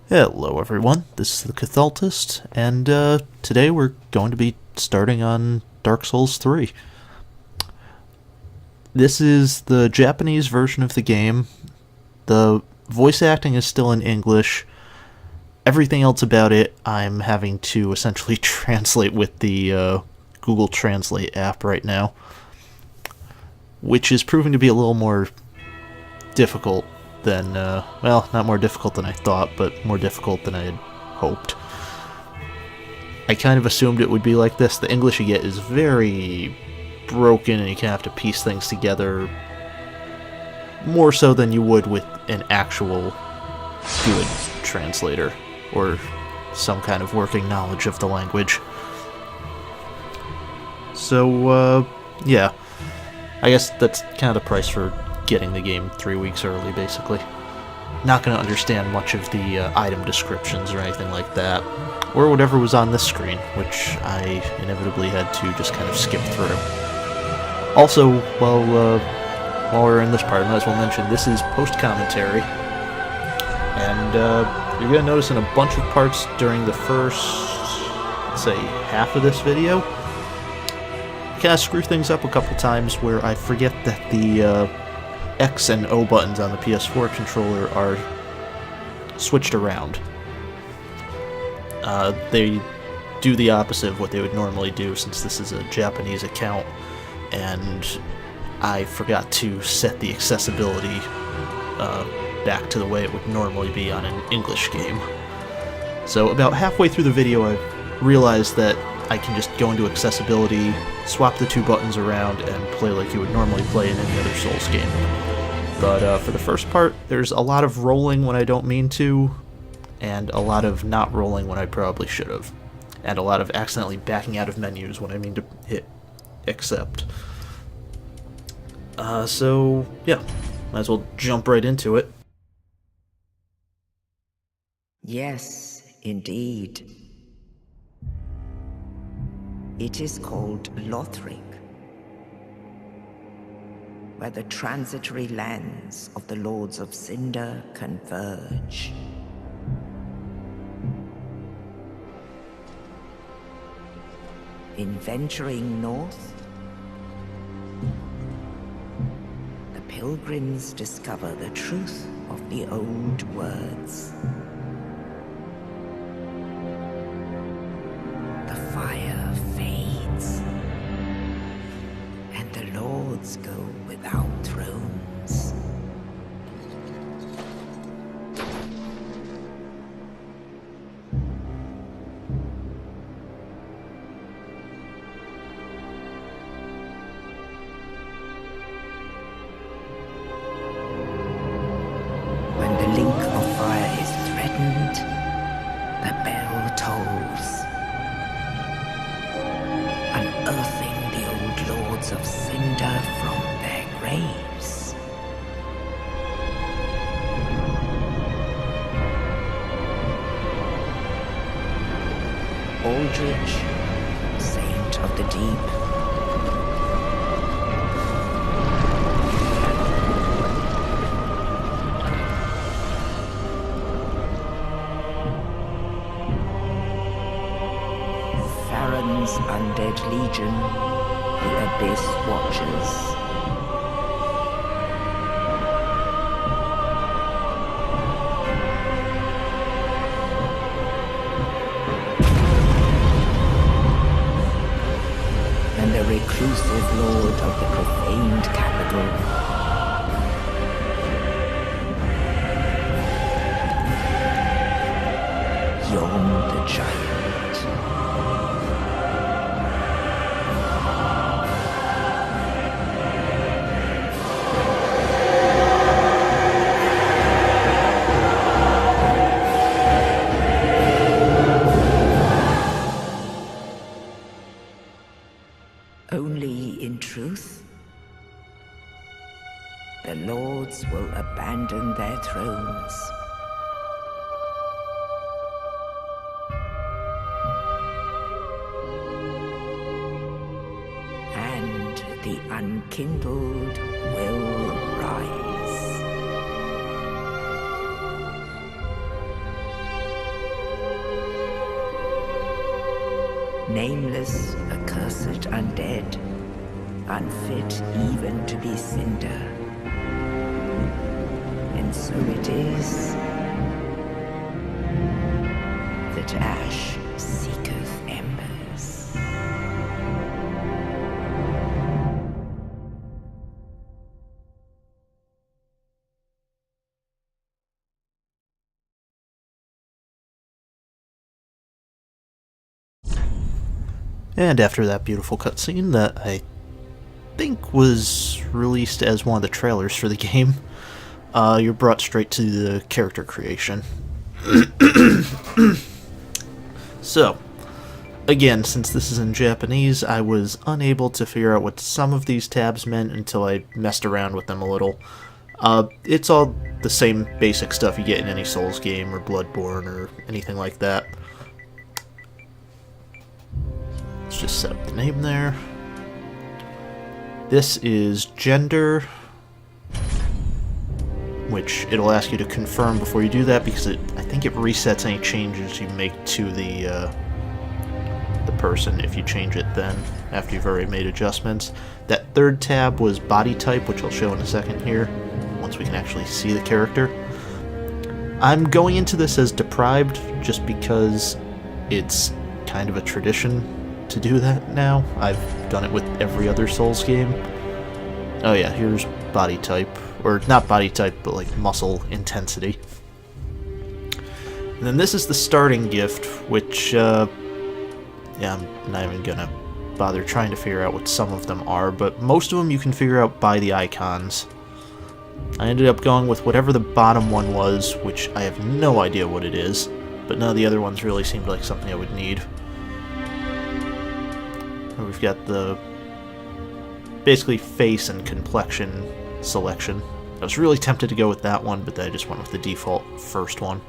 Hello everyone, this is the Cathaltist, and today we're going to be starting on Dark Souls 3. This is the Japanese version of the game. The voice acting is still in English. Everything else about it I'm having to essentially translate with the Google Translate app right now, which is proving to be a little more difficult than, well, not more difficult than I thought, but more difficult than I had hoped. I kind of assumed it would be like this. The English you get is very broken, and you kind of have to piece things together more so than you would with an actual good translator, or some kind of working knowledge of the language. So, yeah. I guess that's kind of the price for getting the game 3 weeks early, basically. Not going to understand much of the item descriptions or anything like that, or whatever was on this screen, which I inevitably had to just kind of skip through. Also, while we're in this part, I might as well mention this is post-commentary, and you're going to notice in a bunch of parts during the first, let's say, half of this video, I kind of screw things up a couple times where I forget that the X and O buttons on the PS4 controller are switched around. They do the opposite of what they would normally do, since this is a Japanese account, and I forgot to set the accessibility back to the way it would normally be on an English game. So about halfway through the video I realized that I can just go into accessibility, swap the two buttons around, and play like you would normally play in any other Souls game. But for the first part, there's a lot of rolling when I don't mean to, and a lot of not rolling when I probably should have, and a lot of accidentally backing out of menus when I mean to hit accept. So, yeah, might as well jump right into it. Yes, indeed. It is called Lothric, where the transitory lands of the Lords of Cinder converge. In venturing north, the pilgrims discover the truth of the old words. The fire fades, and the lords go without thrones. When the link of fire is threatened, the bell tolls, unearthing the old lords of Cinder from their graves. Aldrich, saint of the deep, Farron's undead legion, the Abyss Watchers. And the reclusive lord of the profaned capital, Yom the Giant. Only in truth, the lords will abandon their thrones. And the unkindled will rise. nameless, accursed undead, unfit even to be cinder. And so it is that ash seeketh embers. And after that beautiful cutscene that I think was released as one of the trailers for the game, you're brought straight to the character creation. So, again, since this is in Japanese, I was unable to figure out what some of these tabs meant until I messed around with them a little. It's all the same basic stuff you get in any Souls game or Bloodborne or anything like that. Let's just set up the name there. This is gender, which it'll ask you to confirm before you do that, because I think it resets any changes you make to the person if you change it then, after you've already made adjustments. That third tab was body type, which I'll show in a second here, once we can actually see the character. I'm going into this as deprived, just because it's kind of a tradition to do that now. I've done it with every other Souls game. Oh yeah, here's body type. Or not body type, but like muscle intensity. And then this is the starting gift, which, yeah, I'm not even gonna bother trying to figure out what some of them are, but most of them you can figure out by the icons. I ended up going with whatever the bottom one was, which I have no idea what it is, but none of the other ones really seemed like something I would need. We've got the basically face and complexion selection. I was really tempted to go with that one, but then I just went with the default first one.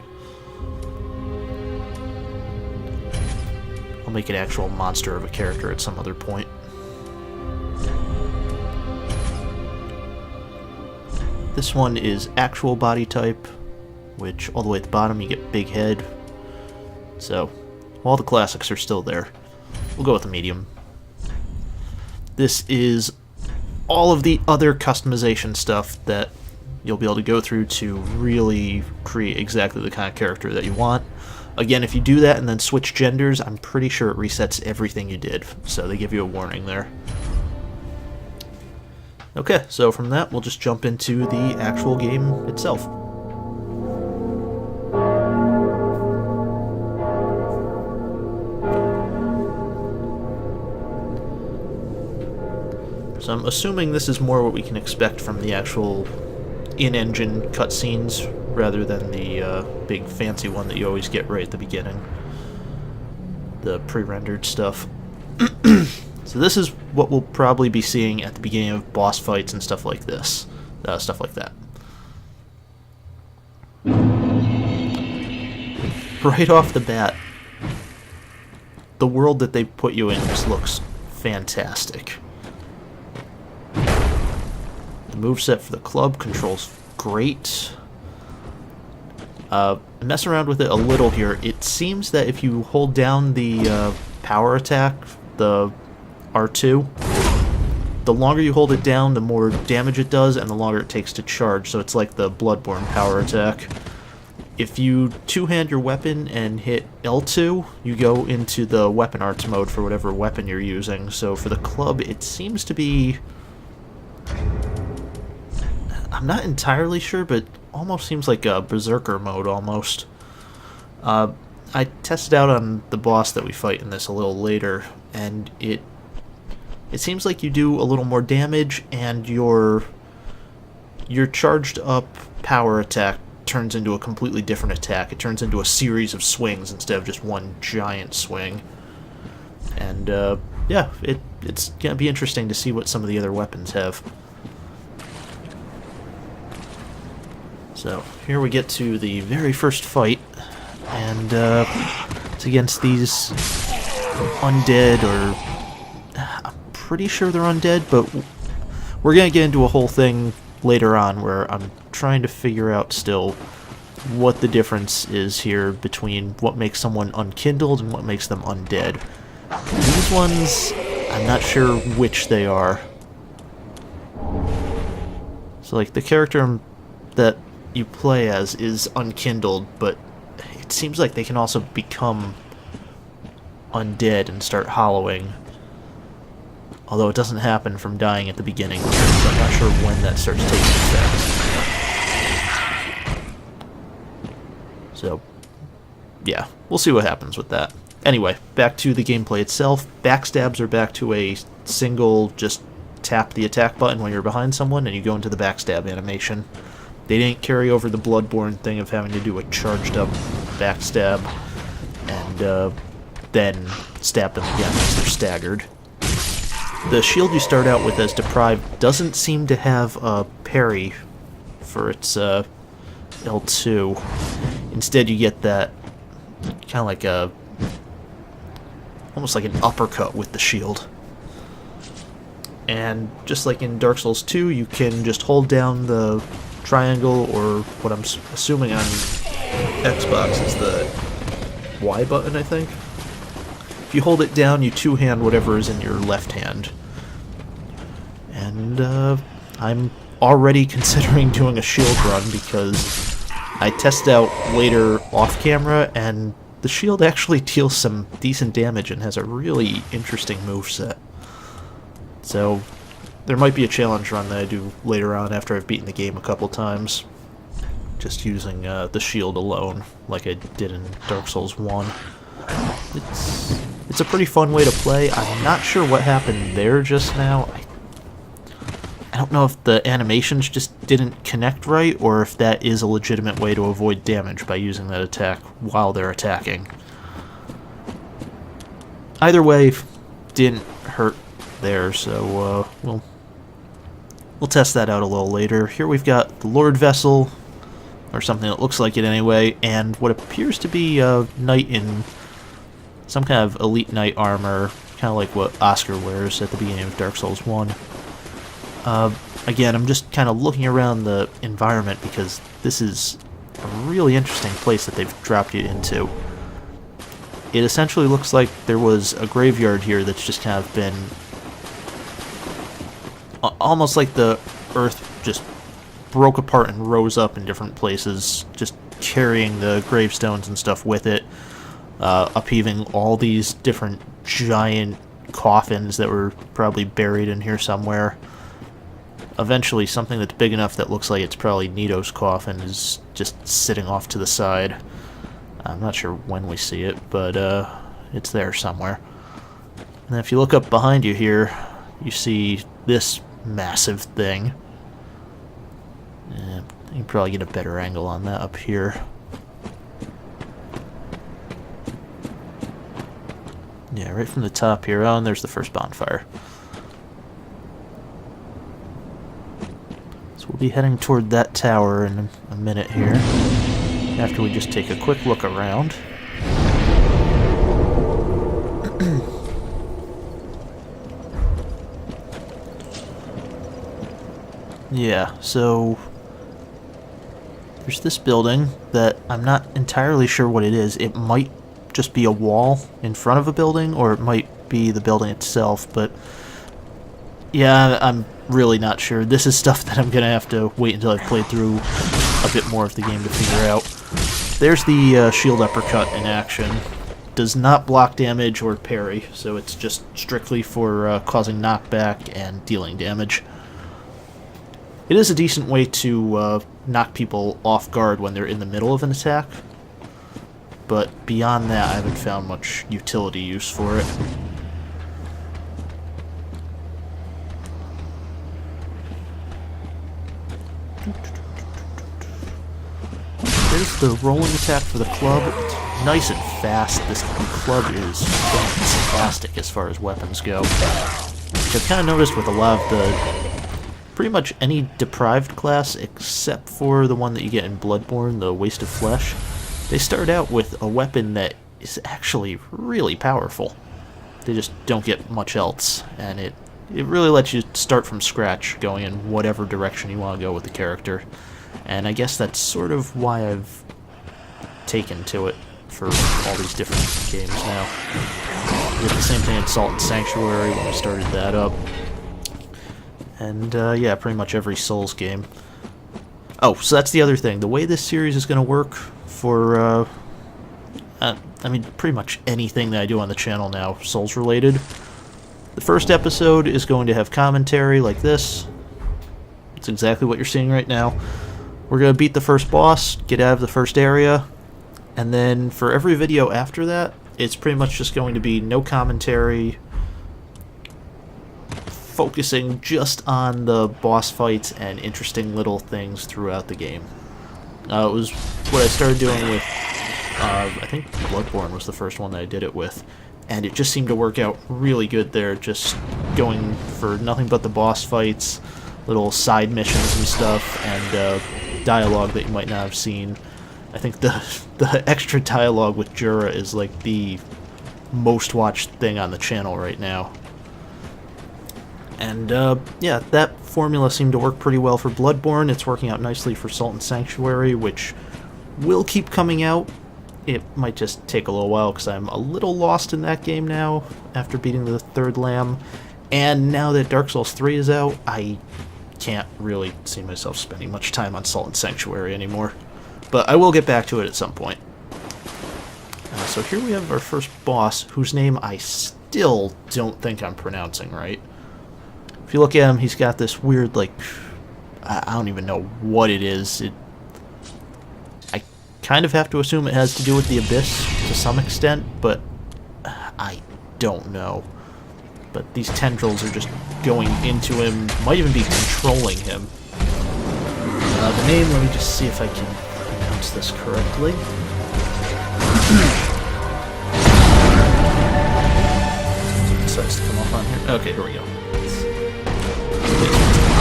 I'll make an actual monster of a character at some other point. This one is actual body type, which all the way at the bottom you get big head. So, all the classics are still there. We'll go with the medium. This is all of the other customization stuff that you'll be able to go through to really create exactly the kind of character that you want. Again, if you do that and then switch genders, I'm pretty sure it resets everything you did, so they give you a warning there. Okay, so from that, we'll just jump into the actual game itself. So I'm assuming this is more what we can expect from the actual in-engine cutscenes, rather than the big fancy one that you always get right at the beginning. The pre-rendered stuff. So this is what we'll probably be seeing at the beginning of boss fights and stuff like this. Stuff like that. Right off the bat, the world that they put you in just looks fantastic. The moveset for the club controls great. Mess around with it a little here. It seems that if you hold down the power attack, the R2, the longer you hold it down, the more damage it does, and the longer it takes to charge. So it's like the Bloodborne power attack. If you two-hand your weapon and hit L2, you go into the weapon arts mode for whatever weapon you're using. So for the club, it seems to be... I'm not entirely sure, but almost seems like a Berserker mode, almost. I tested out on the boss that we fight in this a little later, and it seems like you do a little more damage, and your charged up power attack turns into a completely different attack. It turns into a series of swings instead of just one giant swing. And, yeah, it's going to be interesting to see what some of the other weapons have. So, here we get to the very first fight, and it's against these undead, or I'm pretty sure they're undead, but we're going to get into a whole thing later on where I'm trying to figure out still what the difference is here between what makes someone unkindled and what makes them undead. These ones, I'm not sure which they are. So, like, the character that you play as is unkindled, but it seems like they can also become undead and start hollowing. Although it doesn't happen from dying at the beginning, so I'm not sure when that starts taking effect. So, yeah, we'll see what happens with that. Anyway, back to the gameplay itself. Backstabs are back to a single, just tap the attack button when you're behind someone and you go into the backstab animation. They didn't carry over the Bloodborne thing of having to do a charged up backstab and then stab them again as they're staggered. The shield you start out with as Deprived doesn't seem to have a parry for its L2. Instead you get that kind of like a almost like an uppercut with the shield. And just like in Dark Souls 2, you can just hold down the triangle, or what I'm assuming on Xbox is the Y button, I think. If you hold it down, you two-hand whatever is in your left hand. And I'm already considering doing a shield run because I tested out later off-camera, and the shield actually deals some decent damage and has a really interesting moveset. So there might be a challenge run that I do later on after I've beaten the game a couple times, just using the shield alone, like I did in Dark Souls 1. It's a pretty fun way to play. I'm not sure what happened there just now. I don't know if the animations just didn't connect right, or if that is a legitimate way to avoid damage by using that attack while they're attacking. Either way, didn't hurt there, so we'll test that out a little later. Here we've got the Lord Vessel, or something that looks like it anyway, and what appears to be a knight in some kind of elite knight armor, kind of like what Oscar wears at the beginning of Dark Souls 1. Again, I'm just kind of looking around the environment because this is a really interesting place that they've dropped you into. It essentially looks like there was a graveyard here that's just kind of been almost like the earth just broke apart and rose up in different places, just carrying the gravestones and stuff with it, upheaving all these different giant coffins that were probably buried in here somewhere. Eventually, something that's big enough that looks like it's probably Nito's coffin is just sitting off to the side. I'm not sure when we see it, but it's there somewhere. And then if you look up behind you here, you see this massive thing. You can probably get a better angle on that up here. Yeah, right from the top here. Oh, and there's the first bonfire. So we'll be heading toward that tower in a minute here, after we just take a quick look around. Yeah, so there's this building that I'm not entirely sure what it is. It might just be a wall in front of a building, or it might be the building itself, but yeah, I'm really not sure. This is stuff that I'm going to have to wait until I've played through a bit more of the game to figure out. There's the shield uppercut in action. Does not block damage or parry, so it's just strictly for causing knockback and dealing damage. It is a decent way to knock people off guard when they're in the middle of an attack, but beyond that I haven't found much utility use for it. There's the rolling attack for the club. It's nice and fast. This club is fantastic as far as weapons go. Which I've kind of noticed with a lot of the... pretty much any deprived class, except for the one that you get in Bloodborne, the Waste of Flesh, they start out with a weapon that is actually really powerful. They just don't get much else, and it really lets you start from scratch, going in whatever direction you want to go with the character. And I guess that's sort of why I've taken to it for all these different games now. did the same thing in Salt Sanctuary when we started that up. And, yeah, pretty much every Souls game. Oh, so that's the other thing. The way this series is going to work for, I mean, pretty much anything that I do on the channel now, Souls-related. The first episode is going to have commentary like this. It's exactly what you're seeing right now. We're going to beat the first boss, get out of the first area, and then for every video after that, it's pretty much just going to be no commentary, focusing just on the boss fights and interesting little things throughout the game. It was what I started doing with, I think Bloodborne was the first one that I did it with, and it just seemed to work out really good there, just going for nothing but the boss fights, little side missions and stuff, and dialogue that you might not have seen. I think the extra dialogue with Jura is like the most watched thing on the channel right now. And, yeah, that formula seemed to work pretty well for Bloodborne. It's working out nicely for Salt Sanctuary, which will keep coming out. It might just take a little while, because I'm a little lost in that game now, after beating the third lamb. And now that Dark Souls 3 is out, I can't really see myself spending much time on Salt Sanctuary anymore. But I will get back to it at some point. So here we have our first boss, whose name I still don't think I'm pronouncing right. If you look at him, he's got this weird, like, I don't even know what it is. I kind of have to assume it has to do with the Abyss to some extent, but I don't know. But these tendrils are just going into him, might even be controlling him. The name, let me just see if I can pronounce this correctly. It starts to come up on here. Okay, here we go.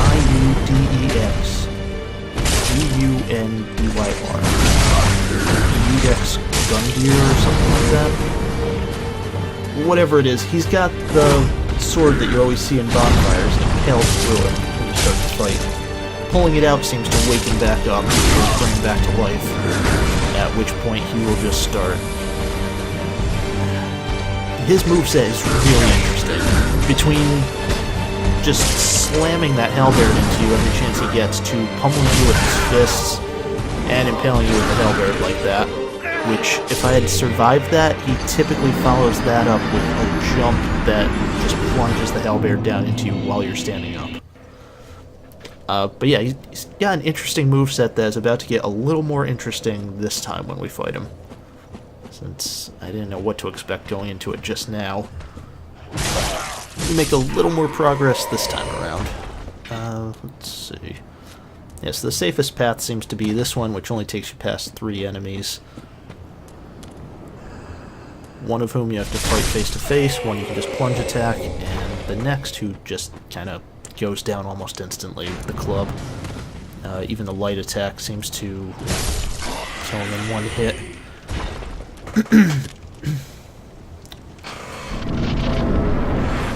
I-U-D-E-X G-U-N-D-Y-R. Eudex Gundyr or something like that. Whatever it is, he's got the sword that you always see in bonfires impaled through it when you start the fight. Pulling it out seems to wake him back up, or bring him back to life, at which point he will just start. His moveset is really interesting. Between just slamming that halberd into you every chance he gets, to pummeling you with his fists and impaling you with the halberd like that, which, if I had survived that, he typically follows that up with a jump that just plunges the halberd down into you while you're standing up. But yeah, he's got an interesting moveset that is about to get a little more interesting this time when we fight him, since I didn't know what to expect going into it just now. We make a little more progress this time around. Let's see. Yes, the safest path seems to be this one, which only takes you past 3 enemies. One of whom you have to fight face to face, one you can just plunge attack, and the next who just kind of goes down almost instantly with the club. Even the light attack seems to kill him in one hit.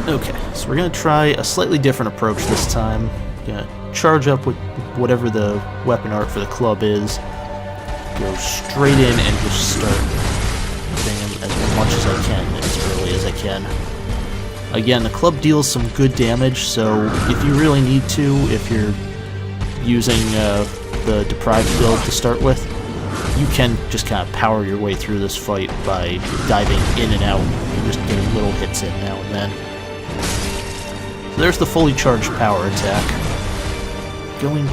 Okay, so we're going to try a slightly different approach this time. Going to charge up with whatever the weapon art for the club is, go straight in and just start hitting him as much as I can, as early as I can. Again, the club deals some good damage, so if you really need to, if you're using the Deprived build to start with, you can just kind of power your way through this fight by diving in and out and just getting little hits in now and then. So there's the fully charged power attack. Going to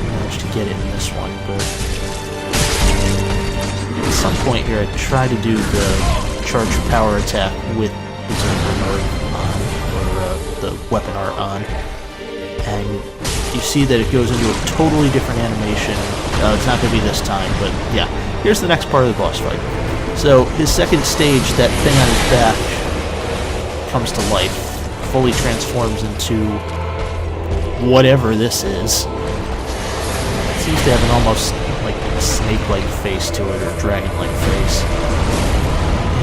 manage to get it in this one, but at some point here I try to do the charged power attack with the weapon art on, or the weapon art on, and you see that it goes into a totally different animation. It's not going to be this time, but yeah. Here's the next part of the boss fight. So his second stage, that thing on his back comes to life, fully transforms into whatever this is. It seems to have an almost like snake-like face to it, or dragon-like face.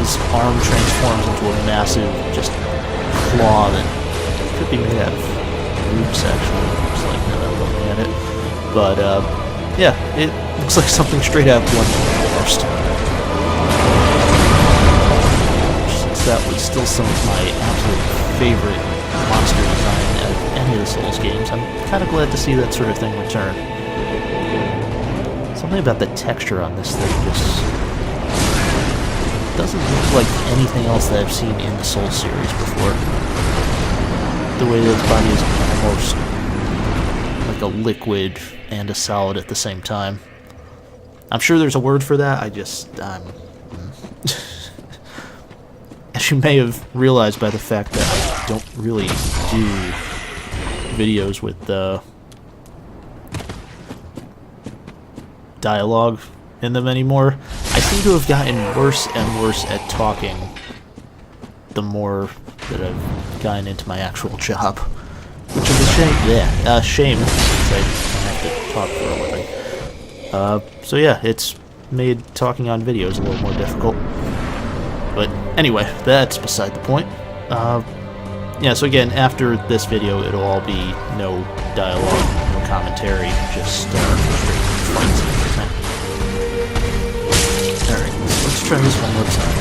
His arm transforms into a massive, just claw that could be made out of roots, actually. Looks like now that I'm looking at it. But, yeah, it looks like something straight out of Bloodborne almost. honest, that was still some of my absolute favorite monster design out of any of the Souls games. I'm kind of glad to see that sort of thing return. Something about the texture on this thing just doesn't look like anything else that I've seen in the Souls series before. The way that its body is almost like a liquid and a solid at the same time. I'm sure there's a word for that, as you may have realized by the fact that I don't really do videos with dialogue in them anymore. I seem to have gotten worse and worse at talking the more that I've gotten into my actual job, which is a shame. Yeah, shame since I have to talk for a living. So yeah, it's made talking on videos a little more difficult. But anyway, that's beside the point. Yeah, so again, after this video, it'll all be no dialogue, no commentary, just straight fights and everything. Alright, let's try this one more time.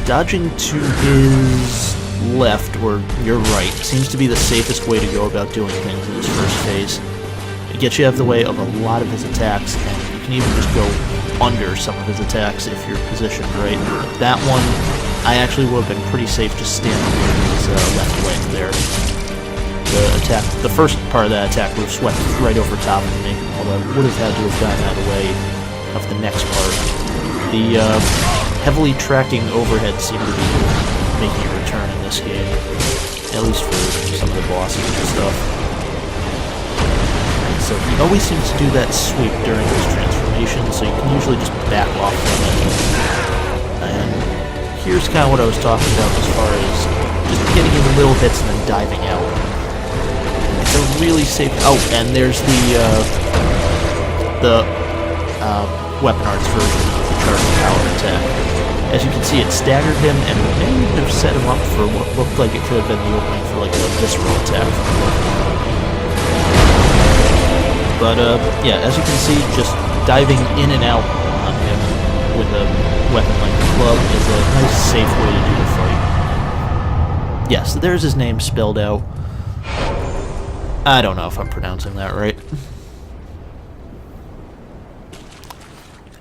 Dodging to his left, or your right, seems to be the safest way to go about doing things in this first phase. It gets you out of the way of a lot of his attacks, and you can even just go under some of his attacks if you're positioned right. That one, I actually would have been pretty safe just standing near his left leg there. The first part of that attack would have swept right over top of me, although I would have had to have gotten out of the way of the next part. The heavily tracking overhead seem to be making a return in this game, at least for some of the bosses and stuff. So he always seems to do that sweep during his transformation, so you can usually just back off from it. And here's kind of what I was talking about as far as just getting in little hits and then diving out. It's a really safe... Oh, and there's the weapon arts version of the charged power attack. As you can see, it staggered him and may have set him up for what looked like it could have been the opening for like a visceral attack from the weapon. But, yeah, as you can see, just diving in and out on him with a weapon like the club is a nice, safe way to do the fight. Yeah, so there's his name spelled out. I don't know if I'm pronouncing that right.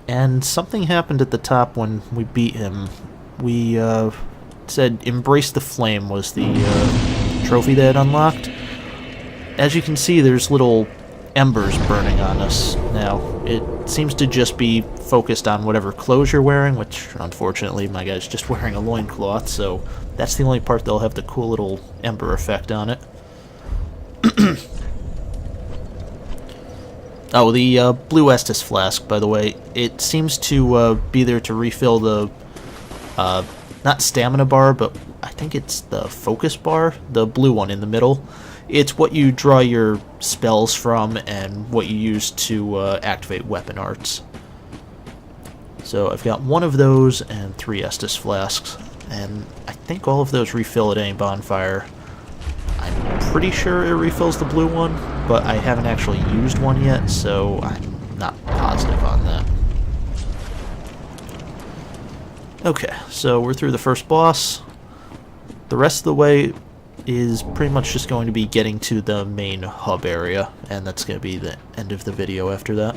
And something happened at the top when we beat him. We, said Embrace the Flame was the, trophy that had unlocked. As you can see, there's little embers burning on us now. It seems to just be focused on whatever clothes you're wearing, which unfortunately my guy's just wearing a loincloth, so that's the only part that'll have the cool little ember effect on it. Oh, the blue Estus flask, by the way, it seems to be there to refill the not stamina bar, but I think it's the focus bar, the blue one in the middle. It's what you draw your spells from and what you use to activate weapon arts. So I've got one of those and 3 Estus flasks, and I think all of those refill at any bonfire. I'm pretty sure it refills the blue one, but I haven't actually used one yet, so I'm not positive on that. Okay, so we're through the first boss. The rest of the way is pretty much just going to be getting to the main hub area, and that's going to be the end of the video after that.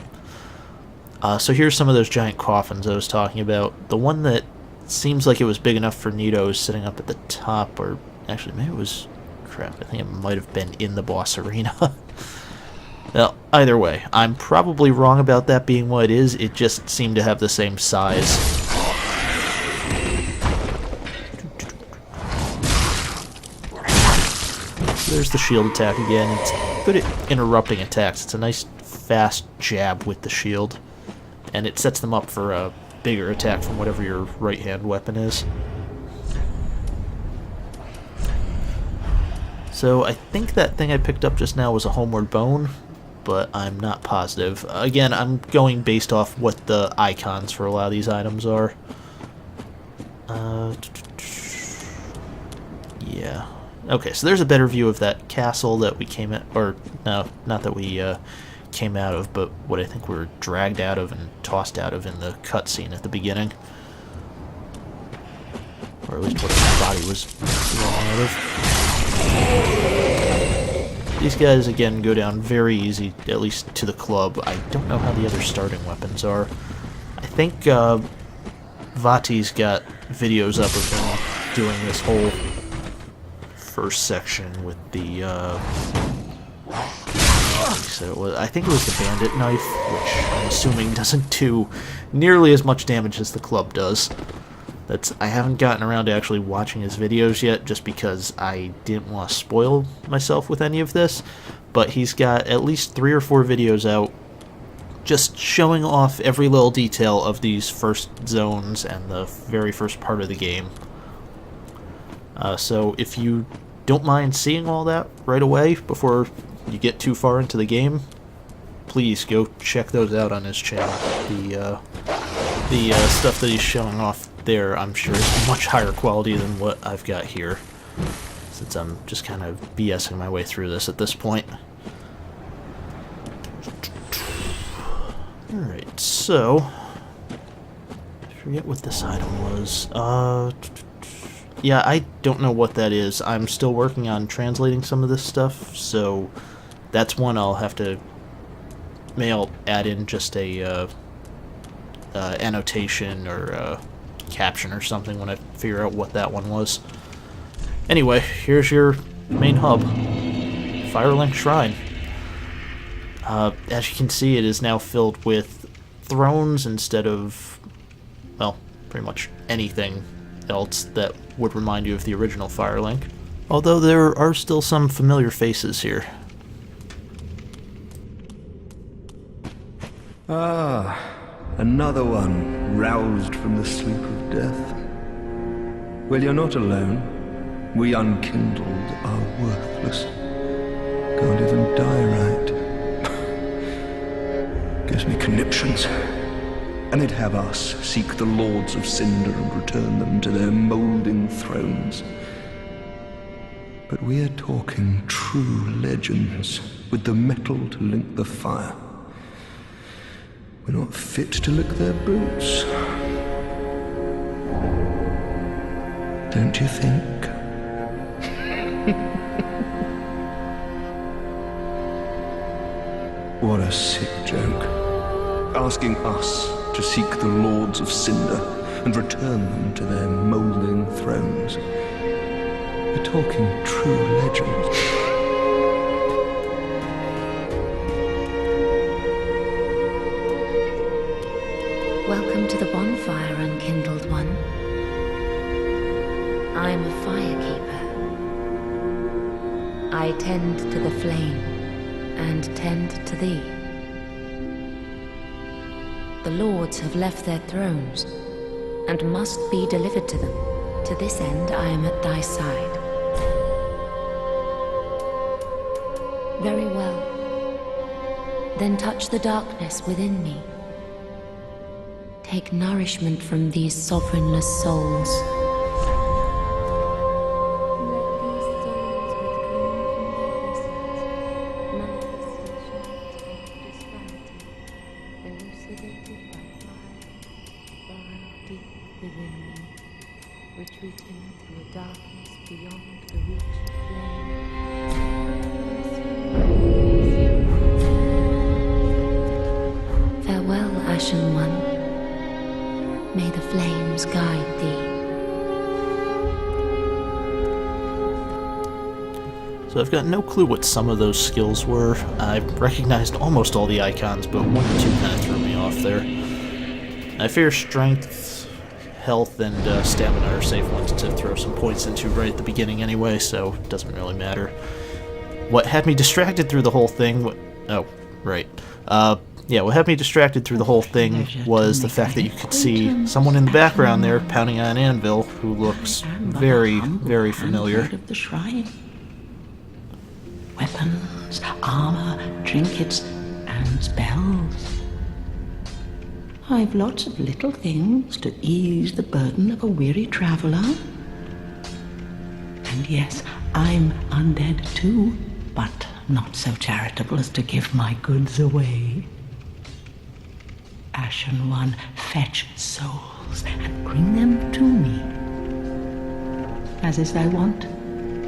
So here's some of those giant coffins I was talking about. The one that seems like it was big enough for Nito is sitting up at the top, or actually maybe it was... crap, I think it might have been in the boss arena. Well, either way, I'm probably wrong about that being what it is. It just seemed to have the same size. There's the shield attack again. It's good at interrupting attacks. It's a nice, fast jab with the shield. And it sets them up for a bigger attack from whatever your right-hand weapon is. So I think that thing I picked up just now was a homeward bone, but I'm not positive. Again, I'm going based off what the icons for a lot of these items are. Yeah. Okay, so there's a better view of that castle that we came at, or no, not that we came out of, but what I think we were dragged out of and tossed out of in the cutscene at the beginning. Or at least what his body was wrong out of. These guys, again, go down very easy, at least to the club. I don't know how the other starting weapons are. I think Vati's got videos up of him doing this whole first section with the, I think it was the bandit knife, which I'm assuming doesn't do nearly as much damage as the club does. I haven't gotten around to actually watching his videos yet, just because I didn't want to spoil myself with any of this, but he's got at least 3 or 4 videos out just showing off every little detail of these first zones and the very first part of the game. So if you don't mind seeing all that right away before you get too far into the game, please go check those out on his channel. The stuff that he's showing off there, I'm sure, is much higher quality than what I've got here, since I'm just kind of BSing my way through this at this point. Alright, so I forget what this item was. Yeah, I don't know what that is. I'm still working on translating some of this stuff, so that's one I'll have to add in just a annotation or a caption or something when I figure out what that one was. Anyway, here's your main hub, Firelink Shrine. As you can see, it is now filled with thrones instead of, well, pretty much anything else that would remind you of the original Firelink. Although there are still some familiar faces here. Ah, another one roused from the sleep of death. Well, you're not alone. We unkindled are worthless. Can't even die right. Gives me conniptions. And they'd have us seek the lords of cinder and return them to their moulding thrones. But we're talking true legends with the metal to link the fire. We're not fit to lick their boots. Don't you think? What a sick joke. Asking us to seek the lords of cinder and return them to their moulding thrones. We're talking true legends. Welcome to the bonfire, unkindled one. I'm a firekeeper. I tend to the flame and tend to thee. The lords have left their thrones and must be delivered to them. To this end, I am at thy side. Very well. Then touch the darkness within me. Take nourishment from these sovereignless souls. Retreating through a darkness beyond the reach of flame. Farewell, Ashen One. May the flames guide thee. So I've got no clue what some of those skills were. I recognized almost all the icons, but one or two kind of threw me off there. I fear strength, health, and stamina are safe ones to throw some points into right at the beginning anyway, so it doesn't really matter. What had me distracted through the whole thing... Oh, right. Yeah, what had me distracted through the whole thing was the fact that you could see someone in the background there pounding on an anvil who looks very, very familiar. Of the shrine. Weapons, armor, trinkets, and spells. I've lots of little things to ease the burden of a weary traveler. And yes, I'm undead too, but not so charitable as to give my goods away. Ashen One, fetch souls and bring them to me. as is thy wont?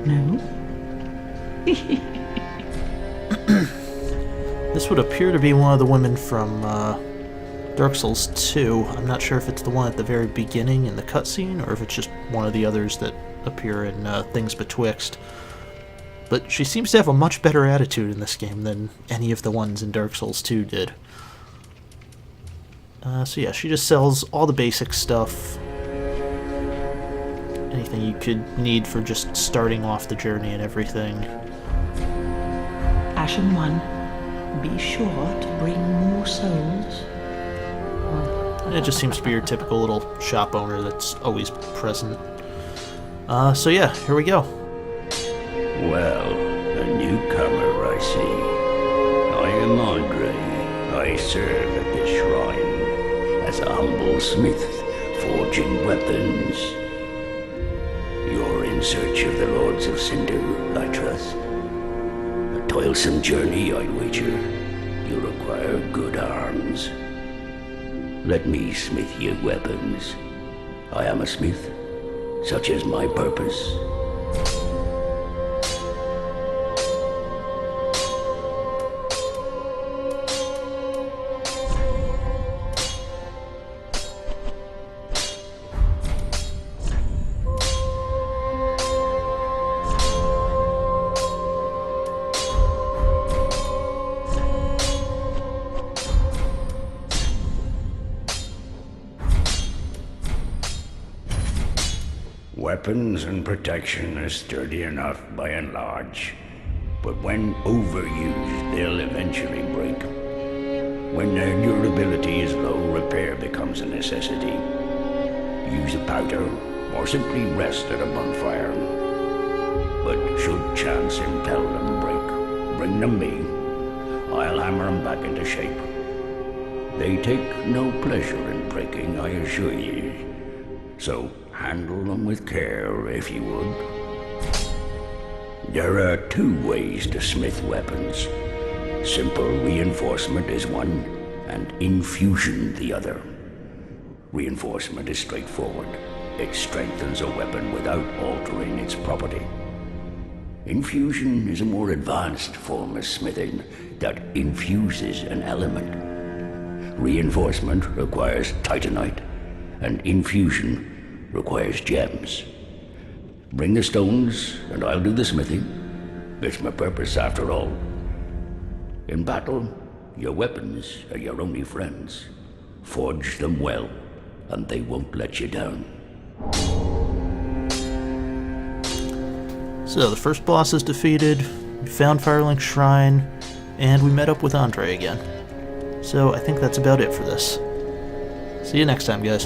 No? This would appear to be one of the women from Dark Souls 2. I'm not sure if it's the one at the very beginning in the cutscene, or if it's just one of the others that appear in Things Betwixt. But she seems to have a much better attitude in this game than any of the ones in Dark Souls 2 did. So yeah, she just sells all the basic stuff. Anything you could need for just starting off the journey and everything. Ashen One, be sure to bring more souls. It just seems to be your typical little shop owner that's always present. So yeah, here we go. Well, a newcomer, I see. I am Andre. I serve at this shrine as a humble smith, forging weapons. You're in search of the Lords of Cinder, I trust. A toilsome journey, I wager. You'll require good arms. Let me smith you weapons. I am a smith. Such is my purpose. Weapons and protection are sturdy enough by and large, but when overused, they'll eventually break. When their durability is low, repair becomes a necessity. Use a powder, or simply rest at a bonfire. But should chance impel them break, bring them me. I'll hammer them back into shape. They take no pleasure in breaking, I assure ye. So handle them with care, if you would. There are two ways to smith weapons. Simple reinforcement is one, and infusion the other. Reinforcement is straightforward. It strengthens a weapon without altering its property. Infusion is a more advanced form of smithing that infuses an element. Reinforcement requires titanite, and infusion requires gems. Bring the stones, and I'll do the smithing. It's my purpose, after all. In battle, your weapons are your only friends. Forge them well, and they won't let you down. So, the first boss is defeated, we found Firelink's Shrine, and we met up with Andre again. So, I think that's about it for this. See you next time, guys.